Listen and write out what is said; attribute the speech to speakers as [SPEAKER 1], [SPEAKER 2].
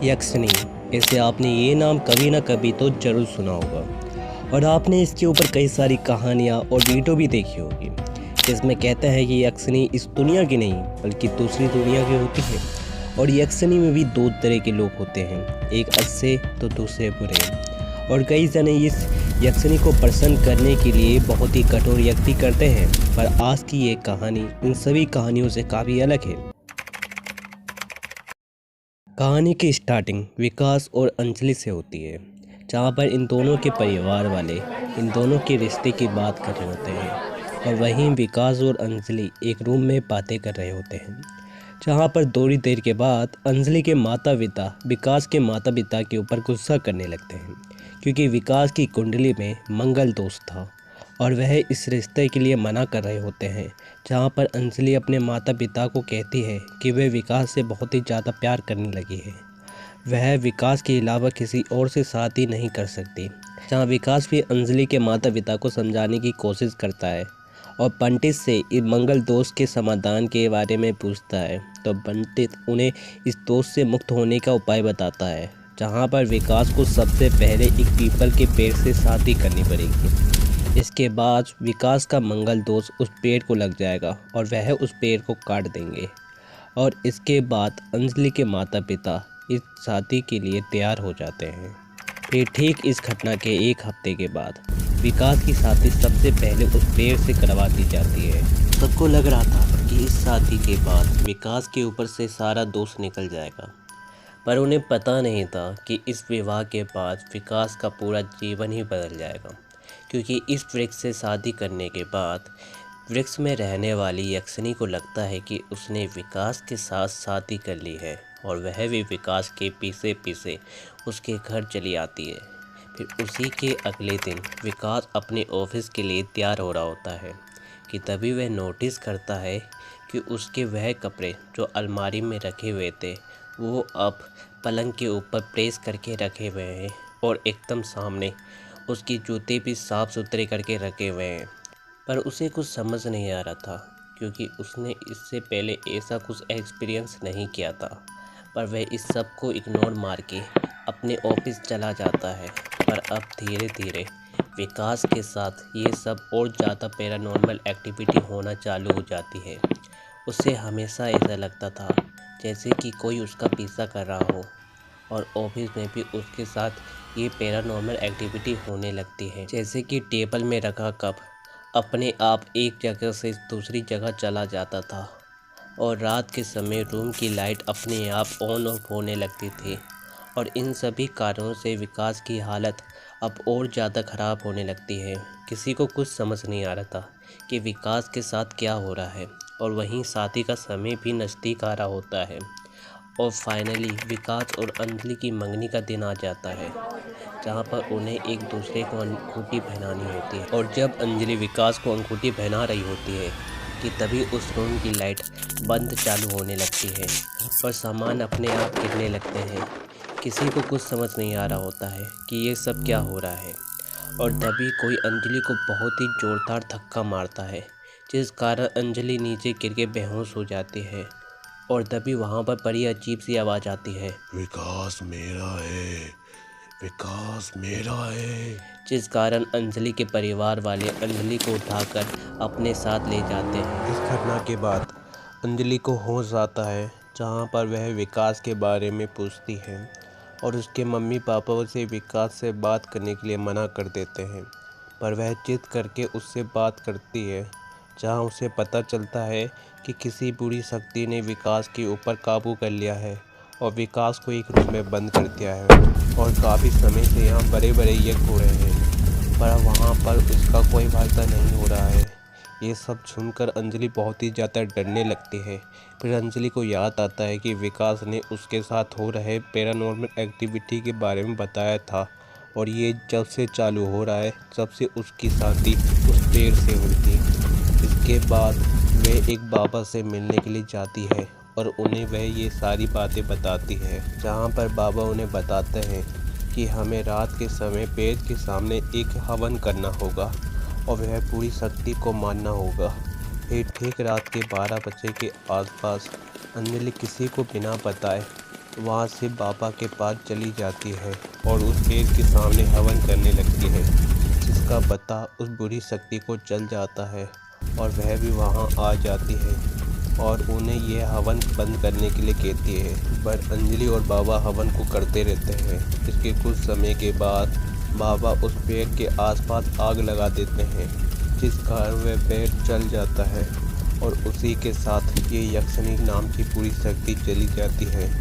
[SPEAKER 1] यक्षिणी, इसे आपने ये नाम कभी ना कभी तो ज़रूर सुना होगा और आपने इसके ऊपर कई सारी कहानियाँ और वीडियो भी देखी होगी जिसमें कहते हैं कि यक्षिणी इस दुनिया की नहीं बल्कि दूसरी दुनिया की होती है। और यक्षिणी में भी दो तरह के लोग होते हैं, एक अच्छे तो दूसरे बुरे। और कई जने इस यक्षिणी को प्रसन्न करने के लिए बहुत ही कठोर युक्ति करते हैं, पर आज की ये कहानी उन सभी कहानियों से काफ़ी अलग है। कहानी की स्टार्टिंग विकास और अंजलि से होती है, जहाँ पर इन दोनों के परिवार वाले इन दोनों के रिश्ते की बात कर रहे होते हैं और वहीं विकास और अंजलि एक रूम में बातें कर रहे होते हैं, जहाँ पर थोड़ी देर के बाद अंजलि के माता पिता विकास के माता पिता के ऊपर गुस्सा करने लगते हैं क्योंकि विकास की कुंडली में मंगल दोष था और वह इस रिश्ते के लिए मना कर रहे होते हैं। जहाँ पर अंजलि अपने माता पिता को कहती है कि वह विकास से बहुत ही ज़्यादा प्यार करने लगी है, वह विकास के अलावा किसी और से शादी नहीं कर सकती। जहाँ विकास भी अंजलि के माता पिता को समझाने की कोशिश करता है और पंडित से इस मंगल दोष के समाधान के बारे में पूछता है, तो पंडित उन्हें इस दोष से मुक्त होने का उपाय बताता है। जहाँ पर विकास को सबसे पहले एक पीपल के पेड़ से शादी करनी पड़ेगी। इसके बाद विकास का मंगल दोष उस पेड़ को लग जाएगा और वह उस पेड़ को काट देंगे। और इसके बाद अंजलि के माता पिता इस शादी के लिए तैयार हो जाते हैं। फिर ठीक इस घटना के एक हफ्ते के बाद विकास की शादी सबसे पहले उस पेड़ से करवा दी जाती है। सबको लग रहा था कि इस शादी के बाद विकास के ऊपर से सारा दोष निकल जाएगा, पर उन्हें पता नहीं था कि इस विवाह के बाद विकास का पूरा जीवन ही बदल जाएगा, क्योंकि इस वृक्ष से शादी करने के बाद वृक्ष में रहने वाली यक्षिणी को लगता है कि उसने विकास के साथ शादी कर ली है और वह भी विकास के पीछे पीछे उसके घर चली आती है। फिर उसी के अगले दिन विकास अपने ऑफिस के लिए तैयार हो रहा होता है कि तभी वह नोटिस करता है कि उसके वह कपड़े जो अलमारी में रखे हुए थे वो अब पलंग के ऊपर प्रेस करके रखे हुए हैं और एकदम सामने उसकी जूते भी साफ़ सुथरे करके रखे हुए हैं। पर उसे कुछ समझ नहीं आ रहा था क्योंकि उसने इससे पहले ऐसा कुछ एक्सपीरियंस नहीं किया था, पर वह इस सब को इग्नोर मार के अपने ऑफिस चला जाता है। पर अब धीरे धीरे विकास के साथ ये सब और ज़्यादा पैरानॉर्मल एक्टिविटी होना चालू हो जाती है। उसे हमेशा ऐसा लगता था जैसे कि कोई उसका पीछा कर रहा हो और ऑफिस में भी उसके साथ ये पैरानॉर्मल एक्टिविटी होने लगती है, जैसे कि टेबल में रखा कप अपने आप एक जगह से दूसरी जगह चला जाता था और रात के समय रूम की लाइट अपने आप ऑन ऑफ होने लगती थी। और इन सभी कारणों से विकास की हालत अब और ज़्यादा ख़राब होने लगती है। किसी को कुछ समझ नहीं आ रहा था कि विकास के साथ क्या हो रहा है। और वहीं शादी का समय भी नज़दीक आ रहा होता है और फाइनली विकास और अंजलि की मंगनी का दिन आ जाता है, जहाँ पर उन्हें एक दूसरे को अंगूठी पहनानी होती है। और जब अंजलि विकास को अंगूठी पहना रही होती है कि तभी उस रूम की लाइट बंद चालू होने लगती है और सामान अपने आप गिरने लगते हैं। किसी को कुछ समझ नहीं आ रहा होता है कि ये सब क्या हो रहा है। और तभी कोई अंजलि को बहुत ही ज़ोरदार धक्का मारता है, जिस कारण अंजलि नीचे गिर के बेहोश हो जाती है। और तभी वहाँ पर बड़ी अजीब सी आवाज़ आती है,
[SPEAKER 2] विकास मेरा है, विकास मेरा है।
[SPEAKER 1] जिस कारण अंजलि के परिवार वाले अंजलि को उठाकर अपने साथ ले जाते हैं।
[SPEAKER 2] इस घटना के बाद अंजलि को होश आता है, जहाँ पर वह विकास के बारे में पूछती है और उसके मम्मी पापा उसे विकास से बात करने के लिए मना कर देते हैं, पर वह जिद करके उससे बात करती है। जहाँ उसे पता चलता है कि किसी बुरी शक्ति ने विकास के ऊपर काबू कर लिया है और विकास को एक रूम में बंद कर दिया है और काफ़ी समय से यहाँ बड़े बड़े यज्ञ हो रहे हैं, पर वहाँ पर उसका कोई फायदा नहीं हो रहा है। ये सब सुनकर अंजलि बहुत ही ज़्यादा डरने लगती है। फिर अंजलि को याद आता है कि विकास ने उसके साथ हो रहे पैरानॉर्मल एक्टिविटी के बारे में बताया था और ये जब से चालू हो रहा है तब से उसकी शादी उस पेड़ से हुई थी। इसके बाद वह एक बाबा से मिलने के लिए जाती है और उन्हें वह ये सारी बातें बताती है, जहाँ पर बाबा उन्हें बताते हैं कि हमें रात के समय पेड़ के सामने एक हवन करना होगा और वह पूरी शक्ति को मानना होगा। फिर ठीक रात के 12 बजे के आसपास अंजलि किसी को बिना बताए वहाँ से बाबा के पास चली जाती है और उस पेड़ के सामने हवन करने लगती है, जिसका पता उस बुरी शक्ति को चल जाता है और वह भी वहाँ आ जाती है और उन्हें यह हवन बंद करने के लिए कहती है। पर अंजलि और बाबा हवन को करते रहते हैं। इसके कुछ समय के बाद बाबा उस पेड़ के आसपास आग लगा देते हैं, जिस कारण वह पेड़ जल जाता है और उसी के साथ ये यक्षिणी नाम की पूरी शक्ति चली जाती है।